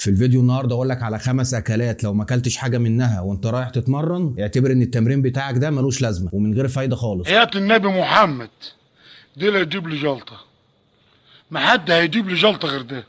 في الفيديو النهارده اقول لك على 5 اكلات لو ما اكلتش حاجه منها وانت رايح تتمرن اعتبر ان التمرين بتاعك ده ملوش لازمه ومن غير فايده خالص. حياة النبي محمد دي اللي هيجيب لي جلطه، ما حد هيجيب لي جلطه غير ده.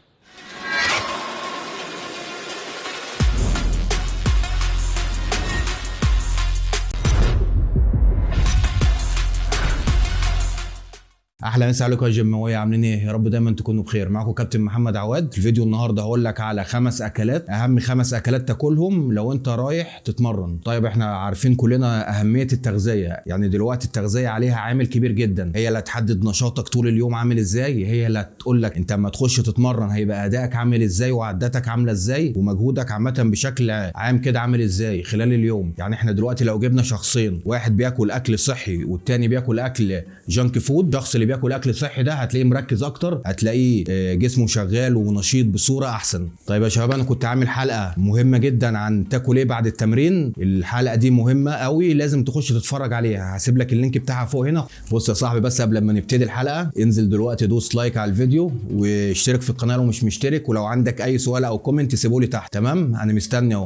احلى مسا عليكم يا جماويه، عاملين ايه؟ يا رب دايما تكونوا بخير. معاكم كابتن محمد عواد. في الفيديو النهارده هقول لك على 5 اكلات، اهم 5 اكلات تاكلهم لو انت رايح تتمرن. طيب احنا عارفين كلنا اهميه التغذيه، يعني دلوقتي التغذيه عليها عامل كبير جدا، هي اللي هتحدد نشاطك طول اليوم عامل ازاي، هي اللي هتقول لك انت اما تخش تتمرن هيبقى ادائك عامل ازاي وعداتك عامله ازاي ومجهودك عامه بشكل عام كده عامل ازاي خلال اليوم. يعني احنا دلوقتي لو جبنا شخصين، واحد بياكل اكل صحي والتاني بياكل اكل جانك فود، الشخص اللي بياكل اكل صحي ده هتلاقيه مركز اكتر، هتلاقيه جسمه شغال ونشيط بصوره احسن. طيب يا شباب، انا كنت عامل حلقه مهمه جدا عن تاكل ايه بعد التمرين. الحلقه دي مهمه قوي، لازم تخش تتفرج عليها، هسيب لك اللينك بتاعها فوق هنا. بص يا صاحبي، بس قبل ما نبتدي الحلقه انزل دلوقتي دوس لايك على الفيديو واشترك في القناه لو مش مشترك، ولو عندك اي سؤال او كومنت سيبه لي تحت. تمام، انا مستني اهو.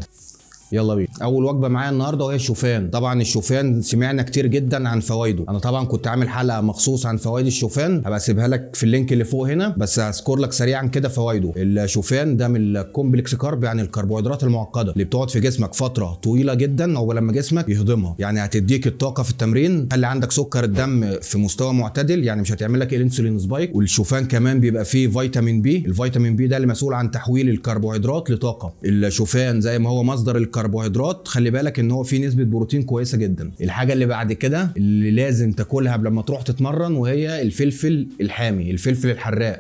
يلا بينا. اول وجبه معايا النهارده وهي الشوفان. طبعا الشوفان سمعنا كتير جدا عن فوائده، انا طبعا كنت عامل حلقه مخصوص عن فوائد الشوفان، هبقى اسيبها لك في اللينك اللي فوق هنا، بس هذكر لك سريعا كده فوائده. الشوفان ده من الكومبلكس كارب، يعني الكربوهيدرات المعقده اللي بتقعد في جسمك فتره طويله جدا او لما جسمك يهضمها، يعني هتديك الطاقه في التمرين، تخلي عندك سكر الدم في مستوى معتدل، يعني مش هتعمل لك الانسولين سبايك. والشوفان كمان بيبقى فيه فيتامين بي، الفيتامين بي ده اللي مسؤول عن تحويل الكربوهيدرات لطاقه. الشوفان زي ما هو مصدر الكربوهيدرات، خلي بالك ان هو فيه نسبه بروتين كويسه جدا. الحاجه اللي بعد كده اللي لازم تاكلها قبل ما تروح تتمرن وهي الفلفل الحامي، الفلفل الحراق.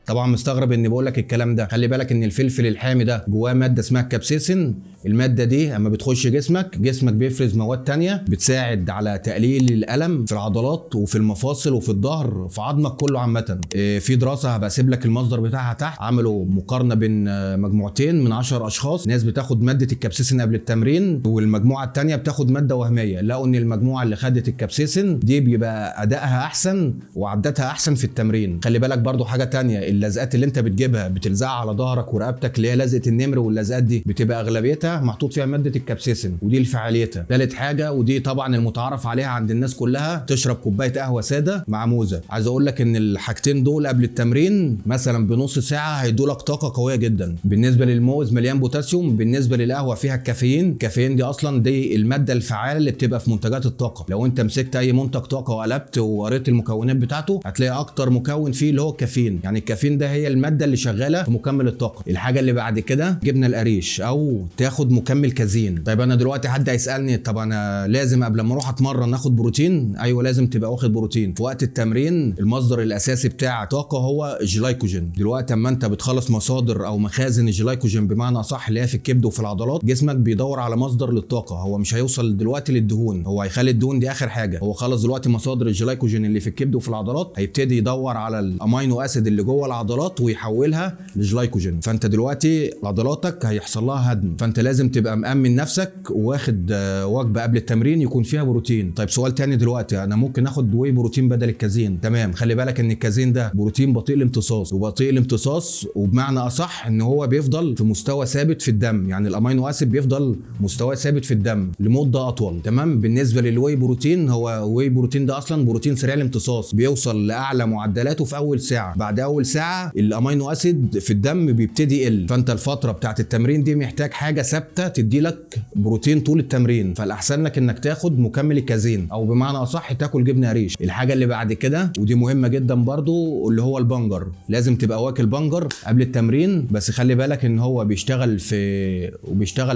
طبعا مستغرب اني بقول لك الكلام ده، خلي بالك ان الفلفل الحامي ده جواه ماده اسمها الكابسيسين. الماده دي اما بتخش جسمك بيفرز مواد تانية بتساعد على تقليل الالم في العضلات وفي المفاصل وفي الظهر في عظمك كله عامه. في دراسه هبقى اسيب لك المصدر بتاعها تحت، عملوا مقارنه بين مجموعتين من 10 اشخاص، ناس بتاخد ماده الكابسيسين قبل التمرين والمجموعه الثانيه بتاخد ماده وهميه، لقوا ان المجموعه اللي خدت الكابسيسين دي بيبقى ادائها احسن وعدتها احسن في التمرين. خلي بالك برضو حاجه تانية، اللزقات اللي انت بتجيبها بتلزقها على ظهرك ورقبتك اللي هي لزقه النمر، واللزقات دي بتبقى اغلبيتها محطوط فيها ماده الكابسيسين، ودي لفعاليتها. ثالث حاجه ودي طبعا المتعارف عليها عند الناس كلها، تشرب كوبايه قهوه ساده مع موزه. عايز اقول لك ان الحاجتين دول قبل التمرين مثلا بنص ساعه هيدوا لك طاقه قويه جدا. بالنسبه للموز مليان بوتاسيوم، بالنسبه للقهوه فيها الكافيين. الكافيين دي اصلا دي الماده الفعاله اللي بتبقى في منتجات الطاقه. لو انت مسكت اي منتج طاقه وقلبت وقريت المكونات بتاعته هتلاقي اكتر مكون فيه اللي هو الكافيين، يعني الكافيين ده هي الماده اللي شغاله في مكمل الطاقه. الحاجه اللي بعد كده جبنه القريش او تاخد مكمل كازين. طيب انا دلوقتي حد هيسالني طب انا لازم قبل ما اروح اتمرن اخد بروتين؟ ايوه لازم تبقى واخد بروتين. في وقت التمرين المصدر الاساسي بتاع الطاقه هو الجلايكوجين. دلوقتي اما انت بتخلص مصادر او مخازن الجلايكوجين بمعنى صح اللي هي في الكبد وفي العضلات، جسمك بيدور على مصدر للطاقه، هو مش هيوصل دلوقتي للدهون، هو هيخلي الدهون دي اخر حاجه. هو خلص دلوقتي مصادر الجلايكوجين اللي في الكبد وفي العضلات، هيبتدي يدور على الامينو اسيد اللي جوه العضلات ويحولها لجلايكوجين. فانت دلوقتي عضلاتك هيحصل لها هدم، فانت لازم تبقى مأمن نفسك واخد وجبه قبل التمرين يكون فيها بروتين. طيب سؤال تاني دلوقتي، انا ممكن اخد واي بروتين بدل الكازين؟ تمام، خلي بالك ان الكازين ده بروتين بطيء الامتصاص، وبطيء الامتصاص وبمعنى اصح ان هو بيفضل في مستوى ثابت في الدم، يعني الامينو اسيد بيفضل مستوى ثابت في الدم لمده اطول. تمام. بالنسبه للواي بروتين، هو واي بروتين ده اصلا بروتين سريع الامتصاص، بيوصل لاعلى معدلاته في اول ساعه، بعد اول ساعه الامينو اسيد في الدم بيبتدي يقل، فانت الفتره بتاعت التمرين دي محتاج حاجه ثابته تدي لك بروتين طول التمرين، فالاحسن لك انك تاخد مكمل الكازين او بمعنى اصح تاكل جبنه قريش. الحاجه اللي بعد كده ودي مهمه جدا برضو اللي هو البنجر، لازم تبقى واكل بنجر قبل التمرين، بس خلي بالك ان هو بيشتغل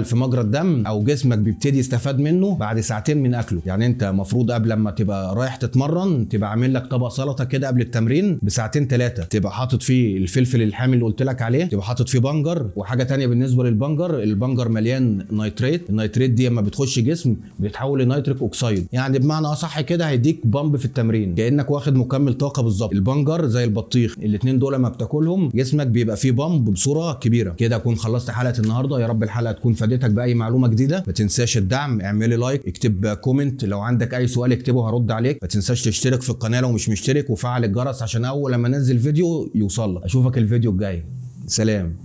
في مجرى الدم او جسمك بيبتدي يستفاد منه بعد ساعتين من اكله. يعني انت المفروض قبل ما تبقى رايح تتمرن تبقى عامل لك طبق سلطه كده قبل التمرين بساعتين 3، تبقى حاطط فيه الفلفل الحامي اللي قلت لك عليه، تبقى حاطط فيه بنجر. وحاجه تانية بالنسبه للبنجر، البنجر مليان نيتريت، النيتريت دي لما بتخش جسم بتتحول لنيتريك اوكسيد، يعني بمعنى اصح كده هيديك بامب في التمرين كانك واخد مكمل طاقه بالظبط. البنجر زي البطيخ، الاثنين دول لما بتاكلهم جسمك بيبقى فيه بامب بصوره كبيره. كده اكون خلصت حلقه النهارده، يا رب الحلقه تكون فادتك باي معلومه جديده. ما تنساش الدعم، اعملي لايك، اكتب كومنت، لو عندك اي سؤال اكتبه هرد عليك. ما تنساش تشترك في القناه لو مش مشترك، وفعل الجرس عشان اول لما انزل فيديو يوصلك. اشوفك الفيديو الجاي. سلام.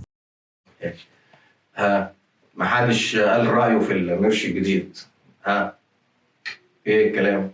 ها، محدش قال رأيه في المرش الجديد؟ ها، ايه الكلام؟